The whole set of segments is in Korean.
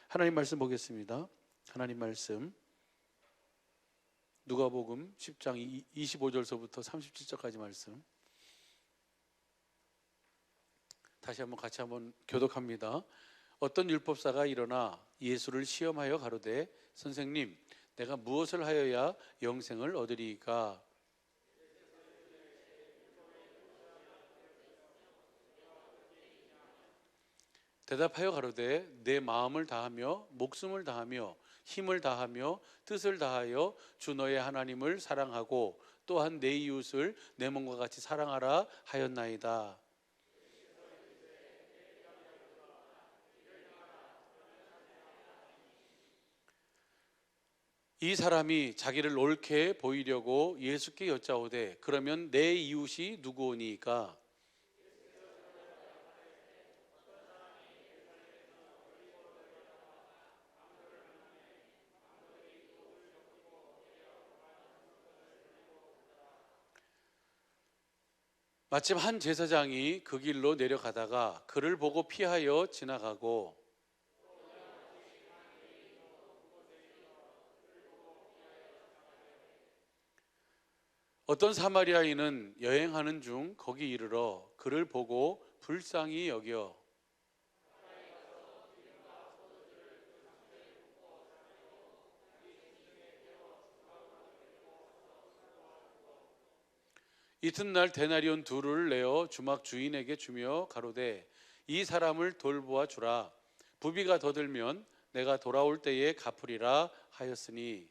하나님 말씀 보겠습니다. 하나님 말씀 누가복음 10장 25절서부터 37절까지 말씀 다시 한번 같이 한번 교독합니다. 어떤 율법사가 일어나 예수를 시험하여 가로되 선생님, 내가 무엇을 하여야 영생을 얻으리이까? 대답하여 가로되 내 마음을 다하며 목숨을 다하며 힘을 다하며 뜻을 다하여 주 너의 하나님을 사랑하고 또한 내 이웃을 내 몸과 같이 사랑하라 하였나이다. 이 사람이 자기를 옳게 보이려고 예수께 여짜오되 그러면 내 이웃이 누구오니까? 마침 한 제사장이 그 길로 내려가다가 그를 보고 피하여 지나가고 어떤 사마리아인은 여행하는 중 거기 이르러 그를 보고 불쌍히 여겨 이튿날 데나리온 둘을 내어 주막 주인에게 주며 가로되 이 사람을 돌보아 주라. 부비가 더 들면 내가 돌아올 때에 갚으리라 하였으니.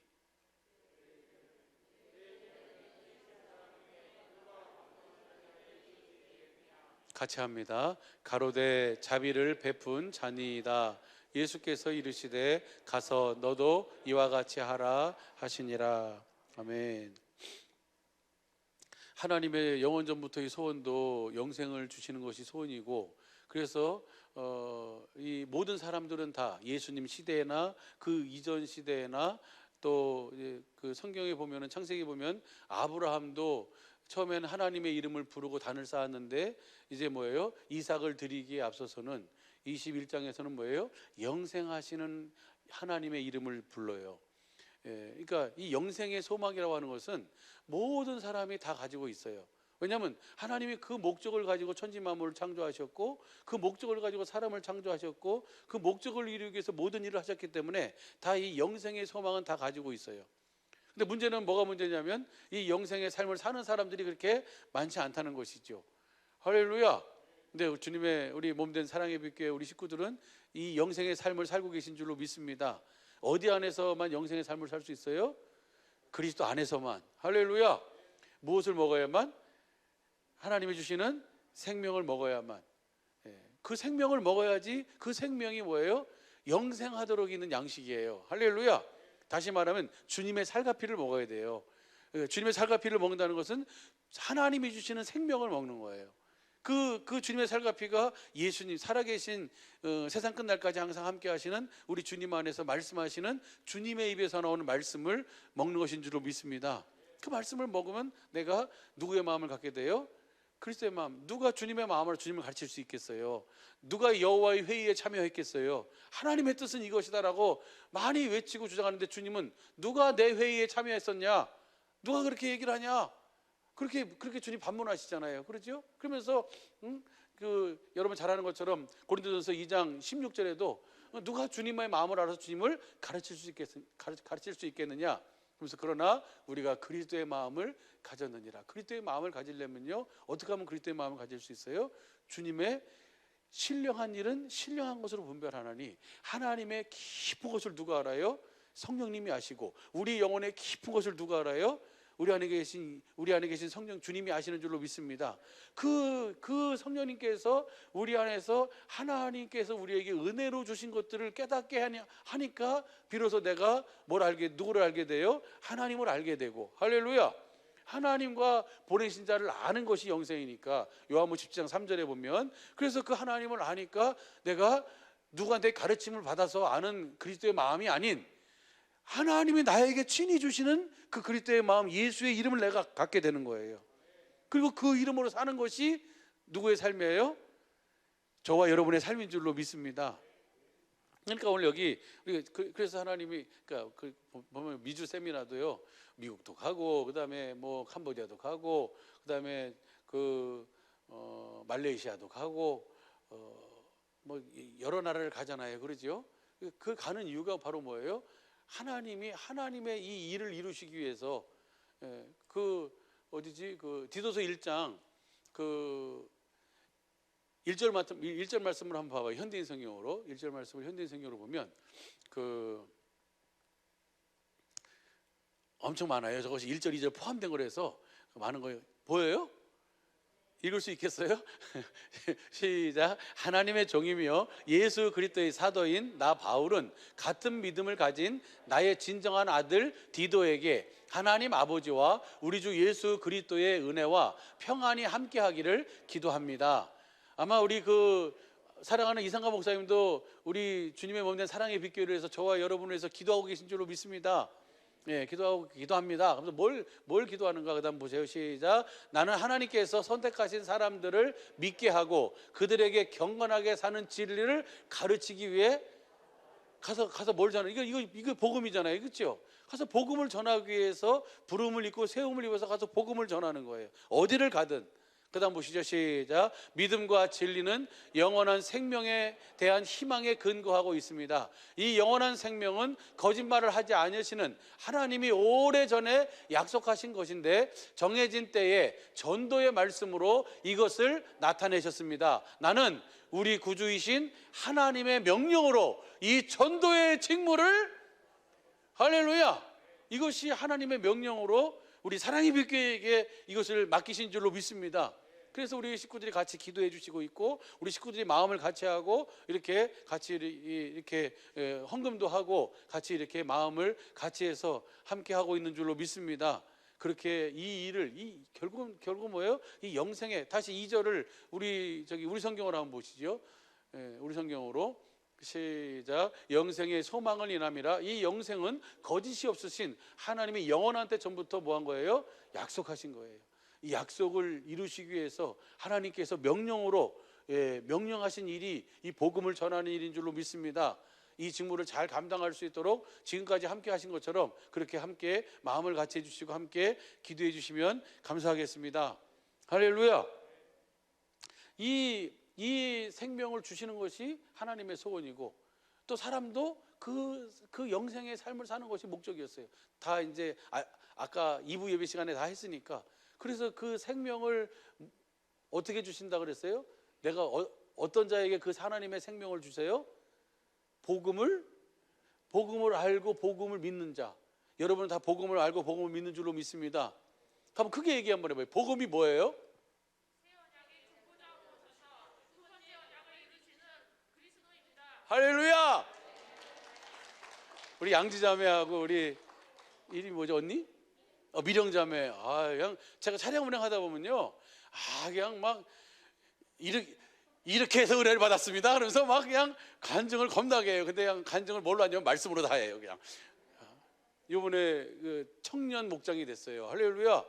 같이 합니다. 가로되 자비를 베푼 자니이다. 예수께서 이르시되 가서 너도 이와 같이 하라 하시니라. 아멘. 하나님의 영원전부터의 소원도 영생을 주시는 것이 소원이고, 그래서 이 모든 사람들은 다 예수님 시대나 그 이전 시대나 또 그 성경에 보면은 창세기 보면 아브라함도 처음에는 하나님의 이름을 부르고 단을 쌓았는데 이제 뭐예요? 이삭을 드리기에 앞서서는 21장에서는 뭐예요? 영생하시는 하나님의 이름을 불러요. 그러니까 이 영생의 소망이라고 하는 것은 모든 사람이 다 가지고 있어요. 왜냐하면 하나님이 그 목적을 가지고 천지 만물을 창조하셨고 그 목적을 가지고 사람을 창조하셨고 그 목적을 이루기 위해서 모든 일을 하셨기 때문에 다 이 영생의 소망은 다 가지고 있어요. 근데 문제는 뭐가 문제냐면 이 영생의 삶을 사는 사람들이 그렇게 많지 않다는 것이죠. 할렐루야. 근데 주님의 우리 몸된 사랑의 빛교회 우리 식구들은 이 영생의 삶을 살고 계신 줄로 믿습니다. 어디 안에서만 영생의 삶을 살 수 있어요? 그리스도 안에서만. 할렐루야. 무엇을 먹어야만? 하나님이 주시는 생명을 먹어야만. 그 생명을 먹어야지. 그 생명이 뭐예요? 영생하도록 있는 양식이에요. 할렐루야. 다시 말하면 주님의 살가피를 먹어야 돼요. 주님의 살가피를 먹는다는 것은 하나님이 주시는 생명을 먹는 거예요. 그 주님의 살가피가 예수님 살아계신 세상 끝날까지 항상 함께 하시는 우리 주님 안에서 말씀하시는 주님의 입에서 나오는 말씀을 먹는 것인 줄로 믿습니다. 그 말씀을 먹으면 내가 누구의 마음을 갖게 돼요? 그리스도의 마음. 누가 주님의 마음으로 주님을 가르칠 수 있겠어요? 누가 여호와의 회의에 참여했겠어요? 하나님의 뜻은 이것이다라고 많이 외치고 주장하는데 주님은 누가 내 회의에 참여했었냐? 누가 그렇게 얘기를 하냐? 그렇게 주님 반문하시잖아요. 그렇죠? 그러면서 여러분 잘 아는 것처럼 고린도전서 2장 16절에도 누가 주님의 마음을 알아서 주님을 가르칠 수 있겠느냐? 그러면서 그러나 우리가 그리스도의 마음을 가졌느니라. 그리스도의 마음을 가지려면요, 어떻게 하면 그리스도의 마음을 가질 수 있어요? 주님의 신령한 일은 신령한 것으로 분별하나니 하나님의 깊은 것을 누가 알아요? 성령님이 아시고 우리 영혼의 깊은 것을 누가 알아요? 우리 안에 계신 성령 주님이 아시는 줄로 믿습니다. 그 성령님께서 우리 안에서 하나님께서 우리에게 은혜로 주신 것들을 깨닫게 하니까 비로소 내가 누구를 알게 돼요? 하나님을 알게 되고. 할렐루야. 하나님과 보내신 자를 아는 것이 영생이니까 요한복음 10장 3절에 보면, 그래서 그 하나님을 아니까 내가 누구한테 가르침을 받아서 아는 그리스도의 마음이 아닌 하나님이 나에게 친히 주시는 그 그리스도의 마음, 예수의 이름을 내가 갖게 되는 거예요. 그리고 그 이름으로 사는 것이 누구의 삶이에요? 저와 여러분의 삶인 줄로 믿습니다. 그러니까 오늘 여기 그래서 하나님이 그러니까 보면 미주 세미나도요, 미국도 가고 그다음에 뭐 캄보디아도 가고 그다음에 말레이시아도 가고 뭐 여러 나라를 가잖아요, 그러죠? 그 가는 이유가 바로 뭐예요? 하나님이 하나님의 이 일을 이루시기 위해서 어디지? 디도서 1장 1절 말씀을 한번 봐봐요. 현대인 성경으로 1절 말씀을 현대인 성경으로 보면 엄청 많아요. 저것이 1절 2절 포함된 거라서 많은 거예요. 보여요? 읽을 수 있겠어요? 시작. 하나님의 종이며 예수 그리스도의 사도인 나 바울은 같은 믿음을 가진 나의 진정한 아들 디도에게 하나님 아버지와 우리 주 예수 그리스도의 은혜와 평안이 함께하기를 기도합니다. 아마 우리 사랑하는 이상가 목사님도 우리 주님의 몸된 사랑의 빛교회를 위해서 저와 여러분을 위해서 기도하고 계신 줄로 믿습니다. 예, 기도합니다. 그래서 뭘 기도하는가? 그다음 보세요. 시작. 나는 하나님께서 선택하신 사람들을 믿게 하고 그들에게 경건하게 사는 진리를 가르치기 위해 가서 뭘 전하? 이거 복음이잖아요, 그렇죠? 가서 복음을 전하기 위해서 부름을 입고 세움을 입어서 가서 복음을 전하는 거예요. 어디를 가든. 그다음 보시죠. 시작. 믿음과 진리는 영원한 생명에 대한 희망에 근거하고 있습니다. 이 영원한 생명은 거짓말을 하지 않으시는 하나님이 오래전에 약속하신 것인데 정해진 때에 전도의 말씀으로 이것을 나타내셨습니다. 나는 우리 구주이신 하나님의 명령으로 이 전도의 직무를 할렐루야, 이것이 하나님의 명령으로 우리 사랑의 빛교회에게 이것을 맡기신 줄로 믿습니다. 그래서 우리 식구들이 같이 기도해 주시고 있고 우리 식구들이 마음을 같이 하고 이렇게 같이 이렇게 헌금도 하고 같이 이렇게 마음을 같이 해서 함께 하고 있는 줄로 믿습니다. 그렇게 이 일을 결국 뭐예요? 이 영생에 다시 2절을 우리 성경으로 한번 보시죠. 우리 성경으로 시작. 영생의 소망을 인함이라. 이 영생은 거짓이 없으신 하나님이 영원한 때 전부터 뭐 한 거예요? 약속하신 거예요. 이 약속을 이루시기 위해서 하나님께서 명령으로 명령하신 일이 이 복음을 전하는 일인 줄로 믿습니다. 이 직무를 잘 감당할 수 있도록 지금까지 함께 하신 것처럼 그렇게 함께 마음을 같이 해주시고 함께 기도해 주시면 감사하겠습니다. 할렐루야. 이 생명을 주시는 것이 하나님의 소원이고 또 사람도 그 영생의 삶을 사는 것이 목적이었어요. 다 이제 아까 2부 예배 시간에 다 했으니까. 그래서 그 생명을 어떻게 주신다 그랬어요? 내가 어떤 자에게 그 하나님의 생명을 주세요? 복음을 알고 복음을 믿는 자. 여러분은 다 복음을 알고 복음을 믿는 줄로 믿습니다. 한번 크게 얘기 한번 해봐요. 복음이 뭐예요? 할렐루야! 우리 양지자매하고 우리 이름이 뭐죠? 언니? 미령자매. 그냥 제가 차량 운행하다 보면요, 그냥 막 이렇게 해서 은혜를 받았습니다. 그러면서 막 그냥 간증을 겁나게 해요. 근데 그냥 간증을 뭘로 하냐면 말씀으로 다 해요. 그냥 이번에 청년 목장이 됐어요. 할렐루야!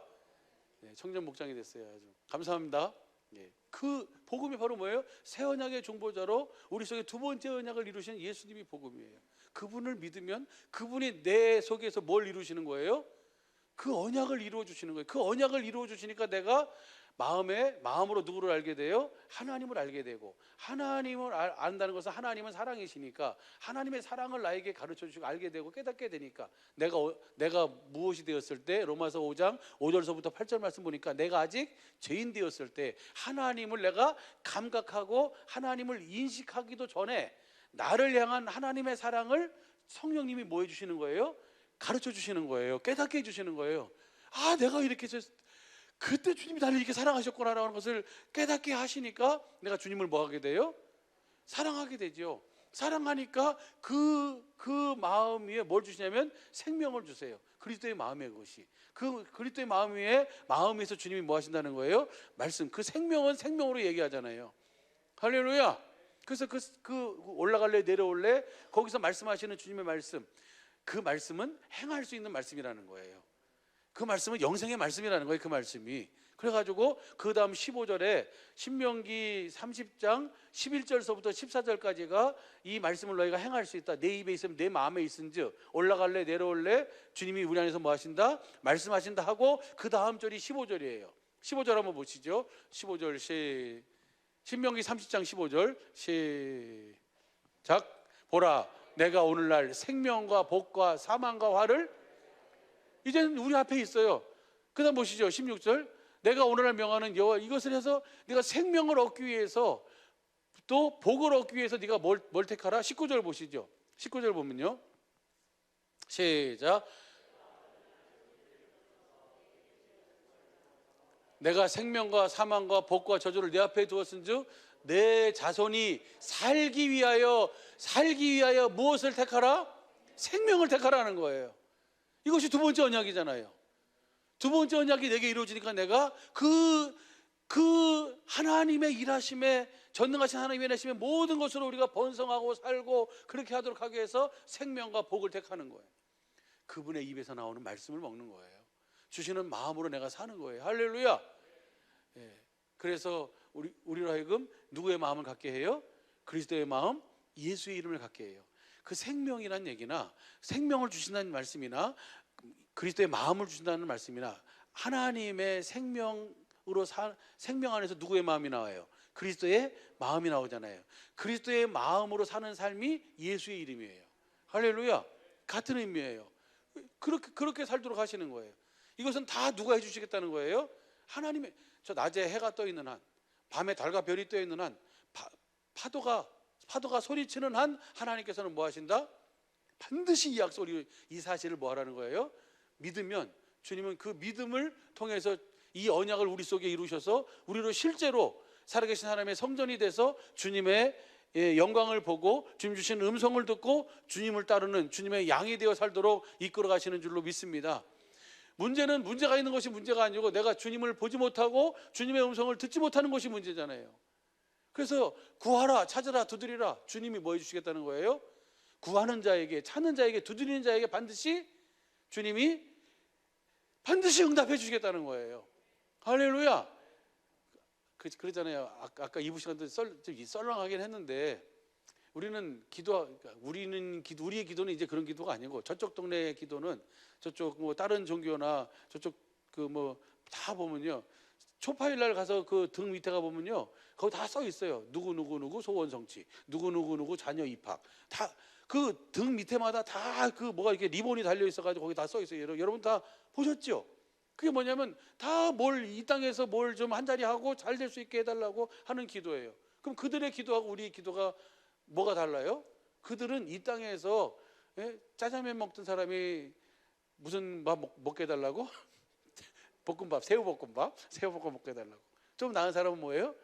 네, 청년 목장이 됐어요. 아주 감사합니다. 네. 그 복음이 바로 뭐예요? 새 언약의 중보자로 우리 속에 두 번째 언약을 이루신 예수님이 복음이에요. 그분을 믿으면 그분이 내 속에서 뭘 이루시는 거예요? 그 언약을 이루어 주시는 거예요. 그 언약을 이루어 주시니까 내가 마음으로 누구를 알게 돼요? 하나님을 알게 되고, 하나님을 안다는 것은 하나님은 사랑이시니까 하나님의 사랑을 나에게 가르쳐 주시고 알게 되고 깨닫게 되니까 내가 무엇이 되었을 때, 로마서 5장 5절서부터 8절 말씀 보니까 내가 아직 죄인 되었을 때 하나님을 내가 감각하고 하나님을 인식하기도 전에 나를 향한 하나님의 사랑을 성령님이 뭐 해주시는 거예요? 가르쳐 주시는 거예요. 깨닫게 해주시는 거예요. 내가 이렇게 그때 주님이 나를 이렇게 사랑하셨구나라는 것을 깨닫게 하시니까 내가 주님을 뭐 하게 돼요? 사랑하게 되죠. 사랑하니까 그 마음 위에 뭘 주시냐면 생명을 주세요. 그리스도의 마음의 것이. 그 그리스도의 마음에서 주님이 뭐 하신다는 거예요? 말씀. 그 생명은 생명으로 얘기하잖아요. 할렐루야. 그래서 올라갈래 내려올래 거기서 말씀하시는 주님의 말씀, 그 말씀은 행할 수 있는 말씀이라는 거예요. 그 말씀은 영생의 말씀이라는 거예요. 그 말씀이. 그래가지고 그 다음 15절에 신명기 30장 11절서부터 14절까지가 이 말씀을 너희가 행할 수 있다. 내 입에 있으면 내 마음에 있은즉 올라갈래 내려올래 주님이 우리 안에서 뭐 하신다? 말씀하신다 하고 그 다음 절이 15절이에요. 15절 한번 보시죠. 15절 신명기 30장 15절 시작. 보라 내가 오늘날 생명과 복과 사망과 화를 이제는 우리 앞에 있어요. 그 다음 보시죠. 16절 내가 오늘날 명하는 여호와 이것을 해서 네가 생명을 얻기 위해서 또 복을 얻기 위해서 네가 뭘 택하라? 19절 보시죠. 19절 보면요 시작. 내가 생명과 사망과 복과 저주를 내 앞에 두었은즉 내 자손이 살기 위하여 무엇을 택하라? 생명을 택하라는 거예요. 이것이 두 번째 언약이잖아요. 두 번째 언약이 내게 이루어지니까 내가 그 하나님의 일하심에 전능하신 하나님의 일하심에 모든 것으로 우리가 번성하고 살고 그렇게 하도록 하기 위해서 생명과 복을 택하는 거예요. 그분의 입에서 나오는 말씀을 먹는 거예요. 주시는 마음으로 내가 사는 거예요. 할렐루야. 예. 그래서 우리로 하여금 누구의 마음을 갖게 해요? 그리스도의 마음, 예수의 이름을 갖게 해요. 그 생명이란 얘기나 생명을 주신다는 말씀이나 그리스도의 마음을 주신다는 말씀이나 하나님의 생명 안에서 누구의 마음이 나와요? 그리스도의 마음이 나오잖아요. 그리스도의 마음으로 사는 삶이 예수의 이름이에요. 할렐루야. 같은 의미예요. 그렇게 살도록 하시는 거예요. 이것은 다 누가 해주시겠다는 거예요? 하나님의. 저 낮에 해가 떠 있는 한, 밤에 달과 별이 떠 있는 한, 파도가 소리치는 한 하나님께서는 뭐 하신다? 반드시 이 약속을, 이 사실을 뭐 하라는 거예요? 믿으면 주님은 그 믿음을 통해서 이 언약을 우리 속에 이루셔서 우리로 실제로 살아계신 하나님의 성전이 돼서 주님의 영광을 보고 주님 주신 음성을 듣고 주님을 따르는 주님의 양이 되어 살도록 이끌어 가시는 줄로 믿습니다. 문제는 문제가 있는 것이 문제가 아니고 내가 주님을 보지 못하고 주님의 음성을 듣지 못하는 것이 문제잖아요. 그래서 구하라 찾으라 두드리라. 주님이 뭐 해주시겠다는 거예요? 구하는 자에게, 찾는 자에게, 두드리는 자에게 주님이 반드시 응답해 주시겠다는 거예요. 할렐루야. 그러잖아요. 아까 2부 시간도 썰렁하긴 했는데 우리의 기도는 이제 그런 기도가 아니고 저쪽 동네의 기도는 저쪽 뭐 다른 종교나 저쪽 다 보면요. 초파일 날 가서 그 등 밑에 가 보면요. 거기 다 써 있어요. 누구 소원 성취, 누구 자녀 입학. 다 그 등 밑에마다 다 뭐가 이렇게 리본이 달려 있어 가지고 거기 다 써 있어요. 여러분 다 보셨죠? 그게 뭐냐면 다 이 땅에서 뭘 좀 한 자리 하고 잘 될 수 있게 해달라고 하는 기도예요. 그럼 그들의 기도하고 우리 기도가 뭐가 달라요? 그들은 이 땅에서 짜장면 먹던 사람이 무슨 밥 먹게 해달라고? 볶음밥, 새우볶음밥 먹게 해달라고. 좀 나은 사람은 뭐예요?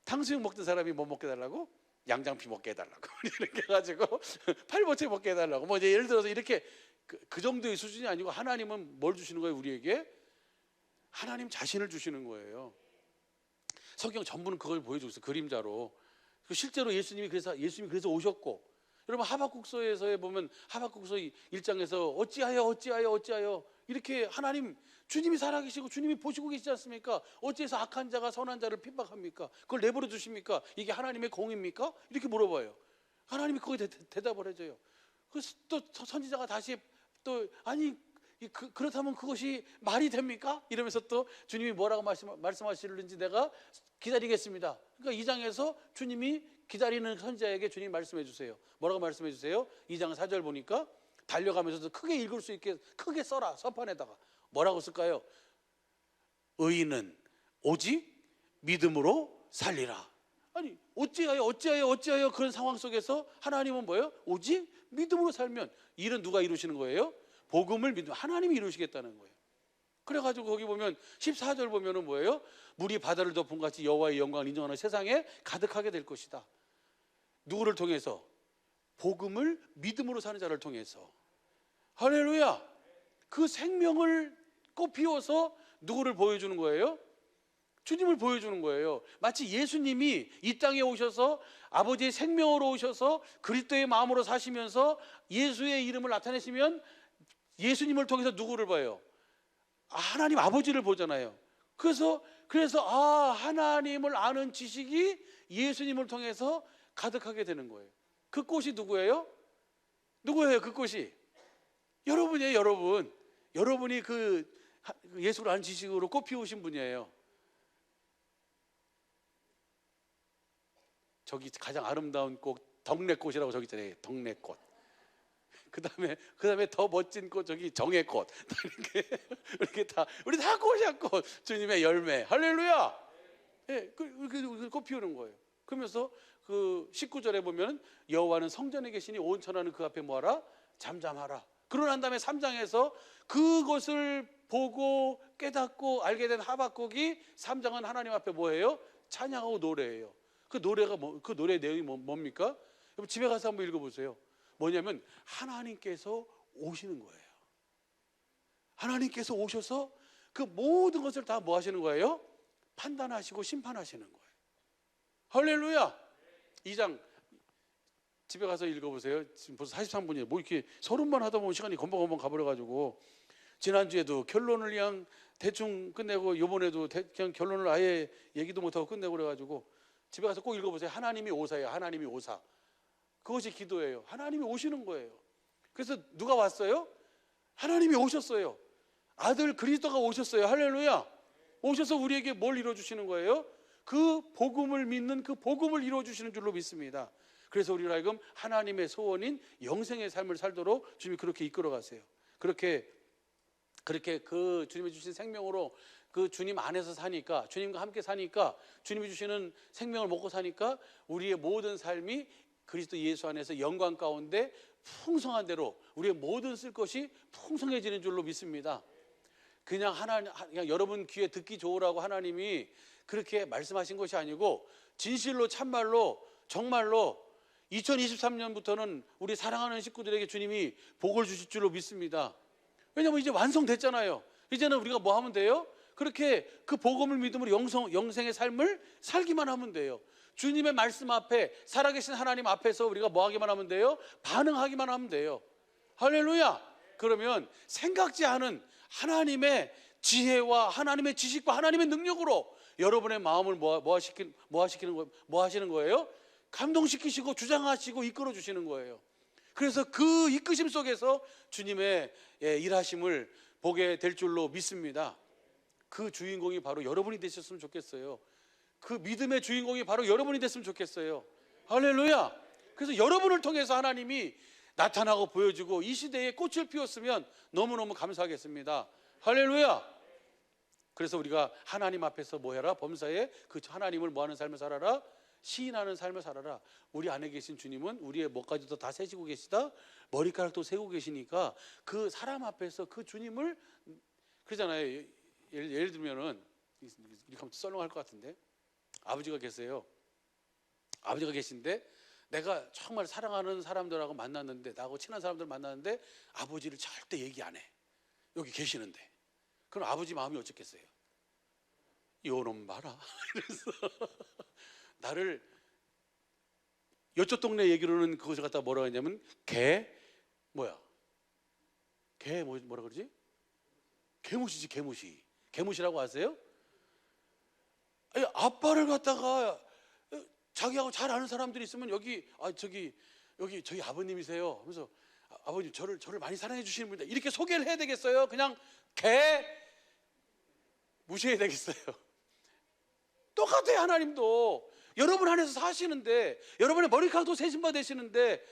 탕수육 먹던 사람이 뭐 먹게 해달라고? 양장피 먹게 해달라고. 이렇게 해가지고 팔보채 먹게 해달라고. 뭐 이제 예를 들어서 이렇게 그 정도의 수준이 아니고 하나님은 뭘 주시는 거예요? 우리에게 하나님 자신을 주시는 거예요. 성경 전부는 그걸 보여주고 있어요. 그림자로. 실제로 예수님이 그래서 오셨고, 여러분 하박국서에서 보면 하박국서 1장에서 어찌하여 이렇게 주님이 살아계시고 주님이 보시고 계시지 않습니까? 어찌해서 악한 자가 선한 자를 핍박합니까? 그걸 내버려 두십니까? 이게 하나님의 공입니까? 이렇게 물어봐요. 하나님이 거기에 대답을 해줘요. 그래서 또 선지자가 다시 그렇다면 그것이 말이 됩니까? 이러면서 또 주님이 뭐라고 말씀하시는지 내가 기다리겠습니다. 그러니까 2장에서 주님이 기다리는 선지자에게 주님이 말씀해 주세요. 뭐라고 말씀해 주세요? 2장 4절 보니까 달려가면서도 크게 읽을 수 있게 크게 써라. 서판에다가 뭐라고 쓸까요? 의인은 오직 믿음으로 살리라. 아니 어찌하여 그런 상황 속에서 하나님은 뭐예요? 오직 믿음으로 살면 일은 누가 이루시는 거예요? 복음을 믿으면 하나님이 이루시겠다는 거예요. 그래가지고 거기 보면 14절 보면은 뭐예요? 물이 바다를 덮은 같이 여호와의 영광을 인정하는 세상에 가득하게 될 것이다. 누구를 통해서? 복음을 믿음으로 사는 자를 통해서. 할렐루야. 그 생명을 꽃피워서 누구를 보여주는 거예요? 주님을 보여주는 거예요. 마치 예수님이 이 땅에 오셔서 아버지의 생명으로 오셔서 그리스도의 마음으로 사시면서 예수의 이름을 나타내시면 예수님을 통해서 누구를 봐요? 하나님 아버지를 보잖아요. 그래서 하나님을 아는 지식이 예수님을 통해서 가득하게 되는 거예요. 그 꽃이 누구예요? 누구예요? 그 꽃이 여러분이에요. 여러분이 그 예수를 아는 지식으로 꽃 피우신 분이에요. 저기 가장 아름다운 꽃 덕레꽃이라고 저기 있잖아요. 덕레꽃. 그다음에 더 멋진 꽃 저기 정의꽃. 이렇게 다 우리 다 꽃이야 꽃. 주님의 열매. 할렐루야. 예, 꽃 피우는 거예요. 그러면서 그 19절에 보면 여호와는 성전에 계시니 온 천하는 그 앞에 뭐하라? 잠잠하라. 그러고 난 다음에 3장에서 그것을 보고 깨닫고 알게 된 하박국이 3장은 하나님 앞에 뭐예요? 찬양하고 노래예요. 그 노래 내용이 뭡니까? 여러분 집에 가서 한번 읽어보세요. 뭐냐면 하나님께서 오시는 거예요. 하나님께서 오셔서 그 모든 것을 다 뭐 하시는 거예요? 판단하시고 심판하시는 거예요. 할렐루야. 2장 집에 가서 읽어보세요. 지금 벌써 43분이에요. 뭐 이렇게 30번 하다 보면 시간이 금방금방 가버려가지고 지난주에도 결론을 그냥 대충 끝내고 이번에도 그냥 결론을 아예 얘기도 못하고 끝내고 그래가지고 집에 가서 꼭 읽어보세요. 하나님이 오사예요. 하나님이 오사. 그것이 기도예요. 하나님이 오시는 거예요. 그래서 누가 왔어요? 하나님이 오셨어요. 아들 그리스도가 오셨어요. 할렐루야. 오셔서 우리에게 뭘 이루어주시는 거예요? 그 복음을 믿는 그 복음을 이루어주시는 줄로 믿습니다. 그래서 우리로 하여금 하나님의 소원인 영생의 삶을 살도록 주님이 그렇게 이끌어 가세요. 그렇게 그 주님이 주신 생명으로 그 주님 안에서 사니까, 주님과 함께 사니까, 주님이 주시는 생명을 먹고 사니까 우리의 모든 삶이 그리스도 예수 안에서 영광 가운데 풍성한 대로 우리의 모든 쓸 것이 풍성해지는 줄로 믿습니다. 그냥 여러분 귀에 듣기 좋으라고 하나님이 그렇게 말씀하신 것이 아니고 진실로 참말로 정말로 2023년부터는 우리 사랑하는 식구들에게 주님이 복을 주실 줄로 믿습니다. 왜냐하면 이제 완성됐잖아요. 이제는 우리가 뭐 하면 돼요? 그렇게 그 복음을 믿음으로 영생의 삶을 살기만 하면 돼요. 주님의 말씀 앞에 살아계신 하나님 앞에서 우리가 뭐 하기만 하면 돼요? 반응하기만 하면 돼요. 할렐루야. 그러면 생각지 않은 하나님의 지혜와 하나님의 지식과 하나님의 능력으로 여러분의 마음을 뭐 하시는 거예요? 감동시키시고 주장하시고 이끌어 주시는 거예요. 그래서 그 이끄심 속에서 주님의 일하심을 보게 될 줄로 믿습니다. 그 주인공이 바로 여러분이 되셨으면 좋겠어요. 그 믿음의 주인공이 바로 여러분이 됐으면 좋겠어요. 할렐루야. 그래서 여러분을 통해서 하나님이 나타나고 보여주고 이 시대에 꽃을 피웠으면 너무너무 감사하겠습니다. 할렐루야. 그래서 우리가 하나님 앞에서 뭐 해라? 범사에 그 하나님을 뭐 하는 삶을 살아라? 시인하는 삶을 살아라. 우리 안에 계신 주님은 우리의 뭐까지도 다 세시고 계시다. 머리카락도 세고 계시니까 그 사람 앞에서 그 주님을 그러잖아요. 예를 들면은 이렇게 하면 썰렁할 것 같은데 아버지가 계세요. 아버지가 계신데 내가 정말 사랑하는 사람들하고 만났는데 나하고 친한 사람들 만났는데 아버지를 절대 얘기 안 해. 여기 계시는데 그럼 아버지 마음이 어쩌겠어요? 요놈 봐라. 그래서 나를 이쪽 동네 얘기로는 그것을 갖다 뭐라고 하냐면 뭐라 그러지? 개무시지. 개무시라고 아세요? 아니, 아빠를 갖다가 자기하고 잘 아는 사람들이 있으면 여기 저희 아버님이세요. 그래서 아버님 저를 많이 사랑해 주시는 분이다. 이렇게 소개를 해야 되겠어요? 그냥 무시해야 되겠어요? 똑같아요. 하나님도 여러분 안에서 사시는데 여러분의 머리카락도 세신바 되시는데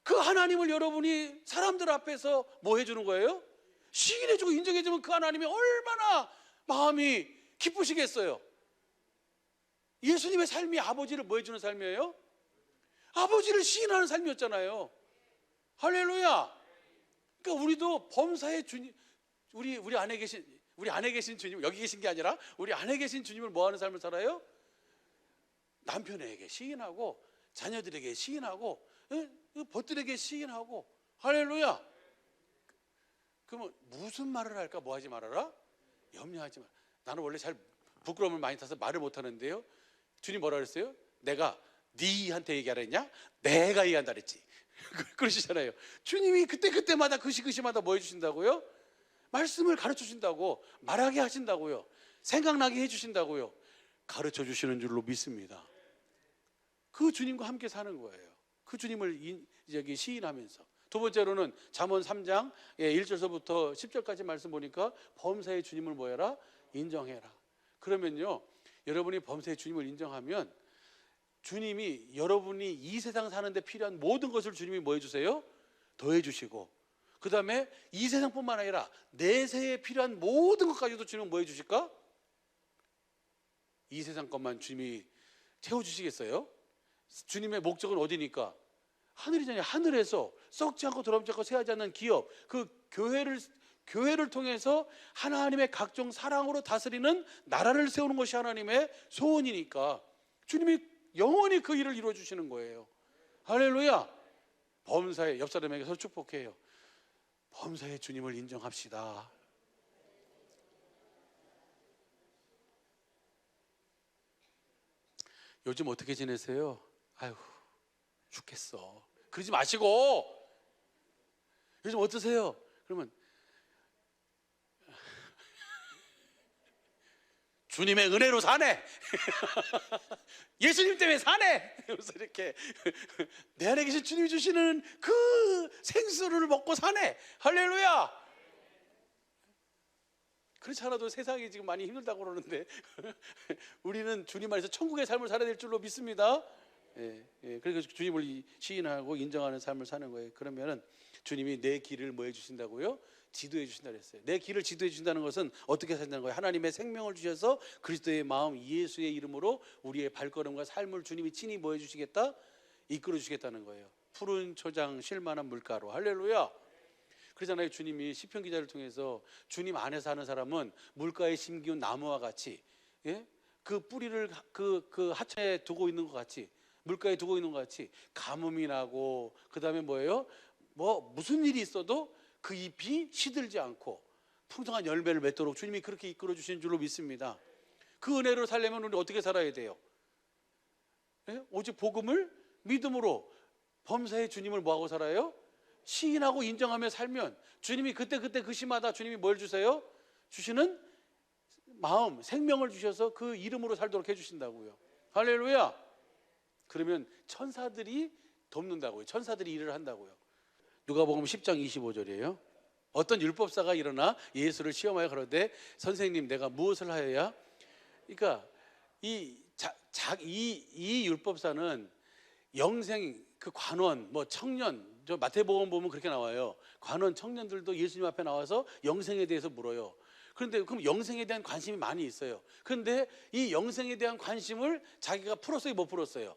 그 하나님을 여러분이 사람들 앞에서 뭐 해주는 거예요? 시인해주고 인정해주면 그 하나님이 얼마나 마음이 기쁘시겠어요? 예수님의 삶이 아버지를 뭐 해주는 삶이에요? 아버지를 시인하는 삶이었잖아요. 할렐루야. 그러니까 우리도 범사의 주님, 우리 안에 계신 주님, 여기 계신 게 아니라 우리 안에 계신 주님을 뭐 하는 삶을 살아요? 남편에게 시인하고 자녀들에게 시인하고 벗들에게 시인하고. 할렐루야. 그러면 무슨 말을 할까? 뭐 하지 말아라? 염려하지 마. 나는 원래 잘 부끄러움을 많이 타서 말을 못 하는데요. 주님 뭐라 그랬어요? 내가 네한테 얘기하라 했냐? 내가 얘기한다 그랬지. 그러시잖아요. 주님이 그때마다 그 시마다 뭐 해주신다고요? 말씀을 가르쳐 주신다고, 말하게 하신다고요, 생각나게 해주신다고요, 가르쳐 주시는 줄로 믿습니다. 그 주님과 함께 사는 거예요. 그 주님을 시인하면서. 두 번째로는 잠언 3장 1절서부터 10절까지 말씀 보니까 범사의 주님을 뭐해라? 인정해라. 그러면요, 여러분이 범사의 주님을 인정하면 주님이 여러분이 이 세상 사는데 필요한 모든 것을 주님이 뭐 해주세요? 더해 주시고, 그 다음에 이 세상뿐만 아니라 내세에 필요한 모든 것까지도 주님은 뭐 해주실까? 이 세상 것만 주님이 채워주시겠어요? 주님의 목적은 어디니까? 하늘이잖아요. 하늘에서 썩지 않고 더럽지 않고 쇠하지 않는 기업, 그 교회를 통해서 하나님의 각종 사랑으로 다스리는 나라를 세우는 것이 하나님의 소원이니까 주님이 영원히 그 일을 이루어 주시는 거예요. 할렐루야. 범사의, 옆 사람에게 서로 축복해요. 범사의 주님을 인정합시다. 요즘 어떻게 지내세요? 아유, 죽겠어. 그러지 마시고, 요즘 어떠세요? 그러면 주님의 은혜로 사네. 예수님 때문에 사네. 그래서 이렇게 내 안에 계신 주님이 주시는 그 생수를 먹고 사네. 할렐루야. 그렇지 않아도 세상이 지금 많이 힘들다고 그러는데 우리는 주님 안에서 천국의 삶을 살아야 될 줄로 믿습니다. 그래서 주님을 시인하고 인정하는 삶을 사는 거예요. 그러면은 주님이 내 길을 뭐 해주신다고요? 지도해 주신다고 했어요. 내 길을 지도해 주신다는 것은 어떻게 산다는 거예요? 하나님의 생명을 주셔서 그리스도의 마음 예수의 이름으로 우리의 발걸음과 삶을 주님이 친히 뭐 해주시겠다? 이끌어 주시겠다는 거예요. 푸른 초장 쉴만한 물가로. 할렐루야. 그러잖아요. 주님이 시편 기자를 통해서 주님 안에 사는 사람은 물가에 심기운 나무와 같이, 그 뿌리를 그 하천에 두고 있는 것 같이, 물가에 두고 있는 것 같이 가뭄이 나고, 그 다음에 뭐예요? 무슨 일이 있어도 그 잎이 시들지 않고 풍성한 열매를 맺도록 주님이 그렇게 이끌어 주신 줄로 믿습니다. 그 은혜로 살려면 우리 어떻게 살아야 돼요? 오직 복음을 믿음으로 범사의 주님을 뭐하고 살아요? 시인하고 인정하며 살면 주님이 그때 그 시마다 주님이 뭘 주세요? 주시는 마음, 생명을 주셔서 그 이름으로 살도록 해주신다고요. 할렐루야. 그러면 천사들이 돕는다고요. 천사들이 일을 한다고요. 누가복음 10장 25절이에요. 어떤 율법사가 일어나 예수를 시험하여 가로되 선생님 내가 무엇을 하여야? 그러니까 이 율법사는 영생, 그 관원, 청년, 저 마태복음 보면 그렇게 나와요. 관원, 청년들도 예수님 앞에 나와서 영생에 대해서 물어요. 그런데 그럼 영생에 대한 관심이 많이 있어요. 그런데 이 영생에 대한 관심을 자기가 풀었어요, 못 풀었어요?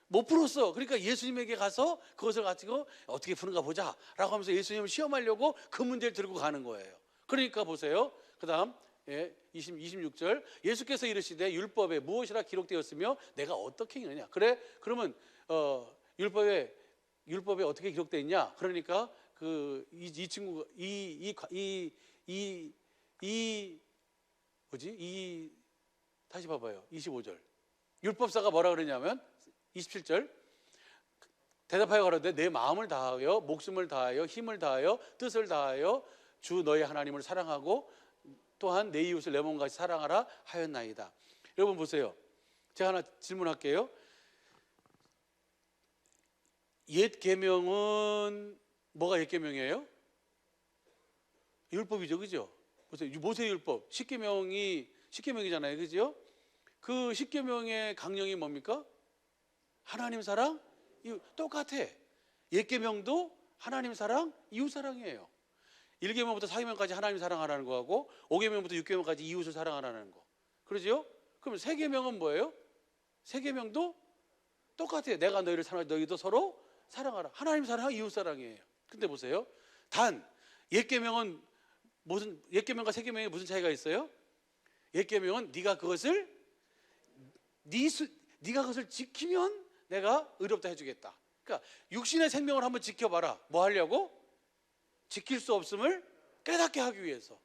못 풀었어. 그러니까 예수님에게 가서 그것을 가지고 어떻게 푸는가 보자 라고 하면서 예수님을 시험하려고 그 문제를 들고 가는 거예요. 그러니까 보세요. 그 다음 26절 예수께서 이르시되 율법에 무엇이라 기록되었으며 내가 어떻게 읽느냐. 그래? 그러면 율법에 어떻게 기록되어 있냐? 그러니까 이 친구가 다시 봐봐요. 25절 율법사가 뭐라 그러냐면 27절 대답하여 가로되 내 마음을 다하여 목숨을 다하여 힘을 다하여 뜻을 다하여 주 너의 하나님을 사랑하고 또한 내 이웃을 내 몸같이 사랑하라 하였나이다. 여러분 보세요. 제가 하나 질문할게요. 옛 계명은 뭐가 옛 계명이에요? 율법이죠, 그죠? 보세요. 모세 율법 10계명이잖아요, 그죠? 그 10계명의 강령이 뭡니까? 하나님 사랑, 똑같아. 옛 계명도 하나님 사랑, 이웃 사랑이에요. 1계명부터 4계명까지 하나님 사랑하라는 거하고 5계명부터 6계명까지 이웃을 사랑하라는 거. 그러죠? 그럼 3계명은 뭐예요? 3계명도 똑같아요. 내가 너희를 사랑하고 너희도 서로 사랑하라. 하나님 사랑, 이웃 사랑이에요. 근데 보세요. 단 옛 계명은 옛 계명과 3계명에 무슨 차이가 있어요? 옛 계명은 네가 그것을 지키면 내가 의롭다 해주겠다. 그러니까 육신의 생명을 한번 지켜봐라. 뭐 하려고? 지킬 수 없음을 깨닫게 하기 위해서.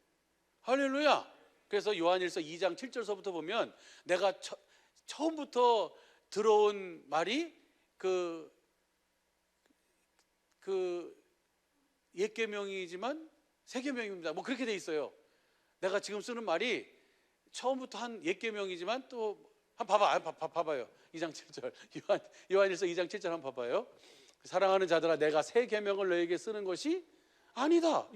할렐루야. 그래서 요한일서 2장 7절서부터 보면 내가 처음부터 들어온 말이 그 옛 계명이지만 새 계명입니다. 뭐 그렇게 돼 있어요. 내가 지금 쓰는 말이 처음부터 한 옛 계명이지만 또 봐봐요. 2장 7절 요한일서 2장 7절 한번 봐봐요. 사랑하는 자들아, 내가 새 계명을 너에게 쓰는 것이 아니다.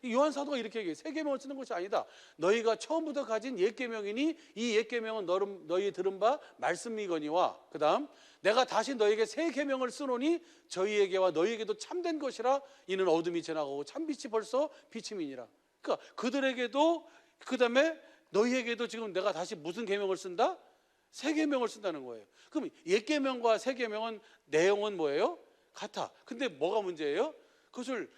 요한 사도가 이렇게 얘기해요. 새 계명을 쓰는 것이 아니다. 너희가 처음부터 가진 옛 계명이니 이 옛 계명은 너희 들은 바 말씀이거니와, 그다음 내가 다시 너희에게 새 계명을 쓰노니 저희에게와 너희에게도 참된 것이라. 이는 어둠이 지나가고 참빛이 벌써 비침이니라. 그러니까 그들에게도, 그다음에 너희에게도 지금 내가 다시 무슨 계명을 쓴다? 새 계명을 쓴다는 거예요. 그럼 옛 계명과 새 계명은 내용은 뭐예요? 같아. 근데 뭐가 문제예요? 그것을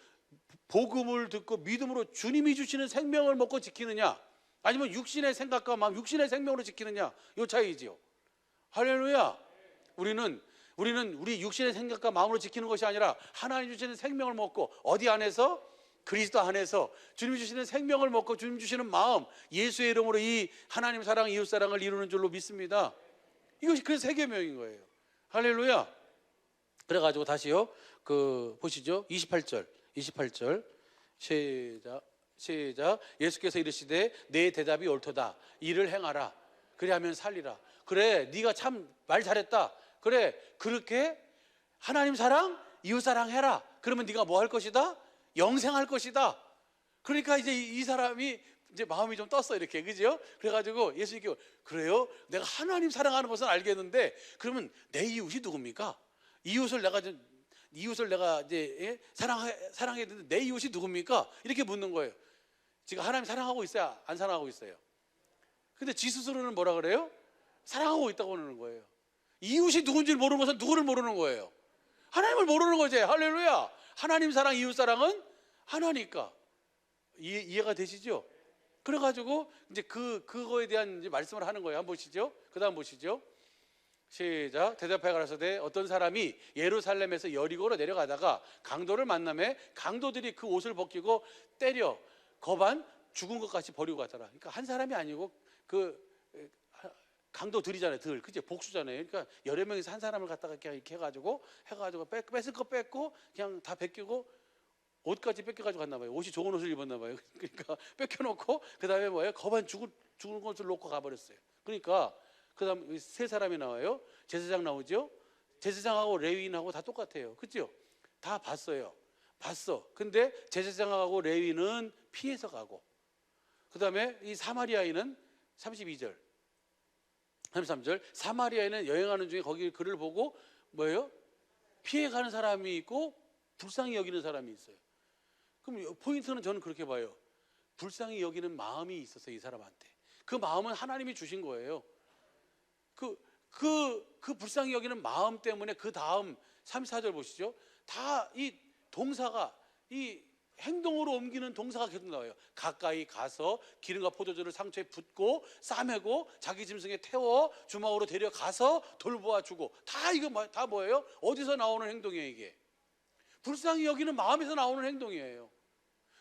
복음을 듣고 믿음으로 주님이 주시는 생명을 먹고 지키느냐, 아니면 육신의 생각과 마음, 육신의 생명으로 지키느냐, 이 차이지요. 할렐루야. 우리는 우리 육신의 생각과 마음으로 지키는 것이 아니라 하나님 주시는 생명을 먹고, 어디 안에서? 그리스도 안에서 주님 주시는 생명을 먹고 주님 주시는 마음, 예수의 이름으로 이 하나님 사랑, 이웃 사랑을 이루는 줄로 믿습니다. 이것이 그래서 새 계명인 거예요. 할렐루야. 그래가지고 다시요, 보시죠. 28절 시작. 예수께서 이르시되 내 대답이 옳도다. 이를 행하라. 그리하면 살리라. 그래, 네가 참 말 잘했다. 그래, 그렇게 하나님 사랑, 이웃 사랑 해라. 그러면 네가 뭐 할 것이다? 영생할 것이다. 그러니까 이제 이 사람이 이제 마음이 좀 떴어, 이렇게, 그죠? 그래가지고 예수님께, 그래요? 내가 하나님 사랑하는 것은 알겠는데 그러면 내 이웃이 누굽니까? 이웃을 내가 이제 사랑해야 되는데 내 이웃이 누굽니까? 이렇게 묻는 거예요. 지금 하나님 사랑하고 있어요? 안 사랑하고 있어요? 근데 지 스스로는 뭐라 그래요? 사랑하고 있다고 하는 거예요. 이웃이 누군지를 모르는 것은 누구를 모르는 거예요? 하나님을 모르는 거지. 할렐루야. 하나님 사랑, 이웃 사랑은 하나니까. 이해가 되시죠? 그래가지고 이제 그거에 대한 이제 말씀을 하는 거예요. 한번 보시죠. 그 다음 보시죠. 시작. 대답하여 가라사대 어떤 사람이 예루살렘에서 여리고로 내려가다가 강도를 만나매 강도들이 그 옷을 벗기고 때려 거반 죽은 것 같이 버리고 가더라. 그러니까 한 사람이 아니고 강도들이잖아요. 그죠? 복수잖아요. 그러니까 여러 명이서 한 사람을 갖다가 이렇게 해가지고 뺏을 거 뺏고 그냥 다 벗기고 옷까지 뺏겨가지고 갔나 봐요. 옷이 좋은 옷을 입었나 봐요. 그러니까 뺏겨놓고 그 다음에 뭐예요? 거반 죽은 것을 놓고 가버렸어요. 그러니까 그 다음 세 사람이 나와요. 제사장 나오죠. 제사장하고 레위인하고 다 똑같아요. 그죠? 다 봤어요. 근데 제사장하고 레위인은 피해서 가고, 그 다음에 이 사마리아인은 32절 33절 사마리아인은 여행하는 중에 거기 글을 보고 뭐예요? 피해가는 사람이 있고 불쌍히 여기는 사람이 있어요. 그럼 포인트는 저는 그렇게 봐요. 불쌍히 여기는 마음이 있었어요. 이 사람한테. 그 마음은 하나님이 주신 거예요. 그 불쌍히 여기는 마음 때문에 그 다음 34절 보시죠. 다 이 동사가, 이 행동으로 옮기는 동사가 계속 나와요. 가까이 가서 기름과 포도주를 상처에 붓고 싸매고 자기 짐승에 태워 주막으로 데려가서 돌보아 주고, 다 이거 다 뭐예요? 어디서 나오는 행동이에요? 이게 불쌍히 여기는 마음에서 나오는 행동이에요.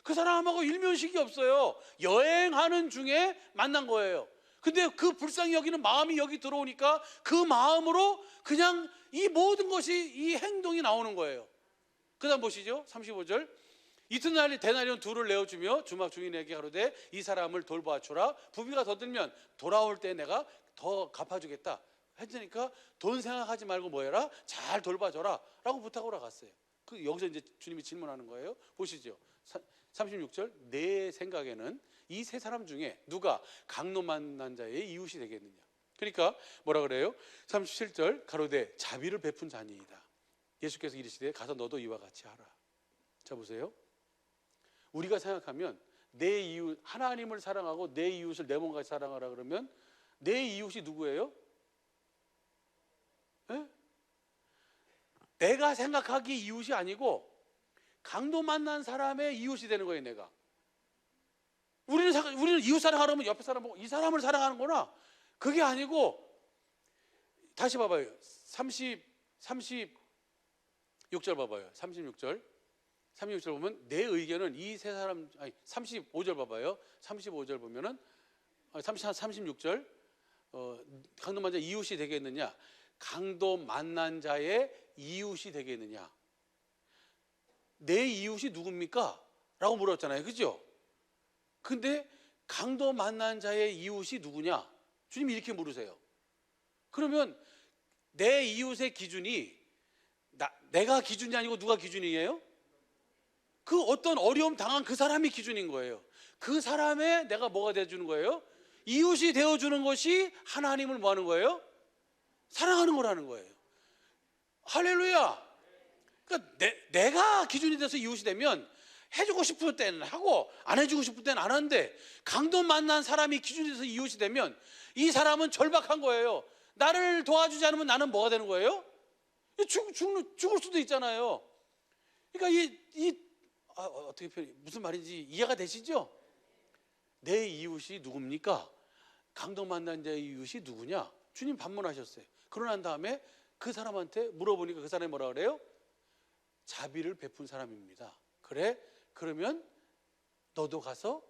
그 사람하고 일면식이 없어요. 여행하는 중에 만난 거예요. 근데 그 불쌍히 여기는 마음이 여기 들어오니까 그 마음으로 그냥 이 모든 것이, 이 행동이 나오는 거예요. 그 다음 보시죠. 35절 이튿날 데나리온 둘을 내어주며 주막 주인에게 가로되 이 사람을 돌보아 주라. 부비가 더 들면 돌아올 때 내가 더 갚아주겠다 했으니까 돈 생각하지 말고 뭐 해라? 잘 돌봐줘라 라고 부탁하러 갔어요. 여기서 이제 주님이 질문하는 거예요. 보시죠. 36절 내 생각에는 이 세 사람 중에 누가 강도 만난 자의 이웃이 되겠느냐. 그러니까 뭐라 그래요? 37절 가로되 자비를 베푼 자니이다. 예수께서 이르시되 가서 너도 이와 같이 하라. 자 보세요. 우리가 생각하면 내 이웃, 하나님을 사랑하고 내 이웃을 내 몸같이 사랑하라 그러면 내 이웃이 누구예요? 에? 내가 생각하기 이웃이 아니고 강도 만난 사람의 이웃이 되는 거예요. 내가 우리는 이웃 사랑하려면 옆에 사람 보고 이 사람을 사랑하는구나, 그게 아니고, 다시 봐봐요. 36절 봐봐요. 36절 보면 내 의견은 이 세 사람, 35절 봐봐요. 35절 보면은 36절 강도 만난 자 이웃이 되겠느냐, 강도 만난 자의 이웃이 되겠느냐. 내 이웃이 누굽니까? 라고 물었잖아요. 그죠? 근데 강도 만난 자의 이웃이 누구냐? 주님이 이렇게 물으세요. 그러면 내 이웃의 기준이 내가 기준이 아니고 누가 기준이에요? 그 어떤 어려움 당한 그 사람이 기준인 거예요. 그 사람의 내가 뭐가 되어주는 거예요? 이웃이 되어주는 것이 하나님을 뭐 하는 거예요? 사랑하는 거라는 거예요. 할렐루야. 그러니까 내가 기준이 돼서 이웃이 되면 해주고 싶을 때는 하고 안 해주고 싶을 때는 안 하는데, 강도 만난 사람이 기준이 돼서 이웃이 되면 이 사람은 절박한 거예요. 나를 도와주지 않으면 나는 뭐가 되는 거예요? 죽을 수도 있잖아요. 그러니까 어떻게 무슨 말인지 이해가 되시죠? 내 이웃이 누굽니까? 강도 만난 자의 이웃이 누구냐? 주님 반문하셨어요. 그러고 난 다음에 그 사람한테 물어보니까 그 사람이 뭐라 그래요? 자비를 베푼 사람입니다. 그래? 그러면 너도 가서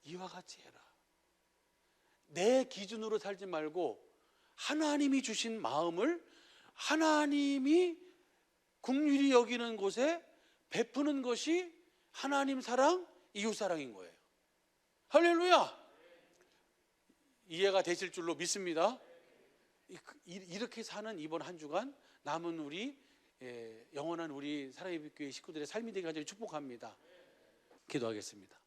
이와 같이 해라. 내 기준으로 살지 말고 하나님이 주신 마음을 하나님이 긍휼히 여기는 곳에 베푸는 것이 하나님 사랑, 이웃 사랑인 거예요. 할렐루야. 이해가 되실 줄로 믿습니다. 이렇게 사는 이번 한 주간 남은 우리 영원한 우리 사랑의 빛교회 식구들의 삶이 되게 하기를 축복합니다. 기도하겠습니다.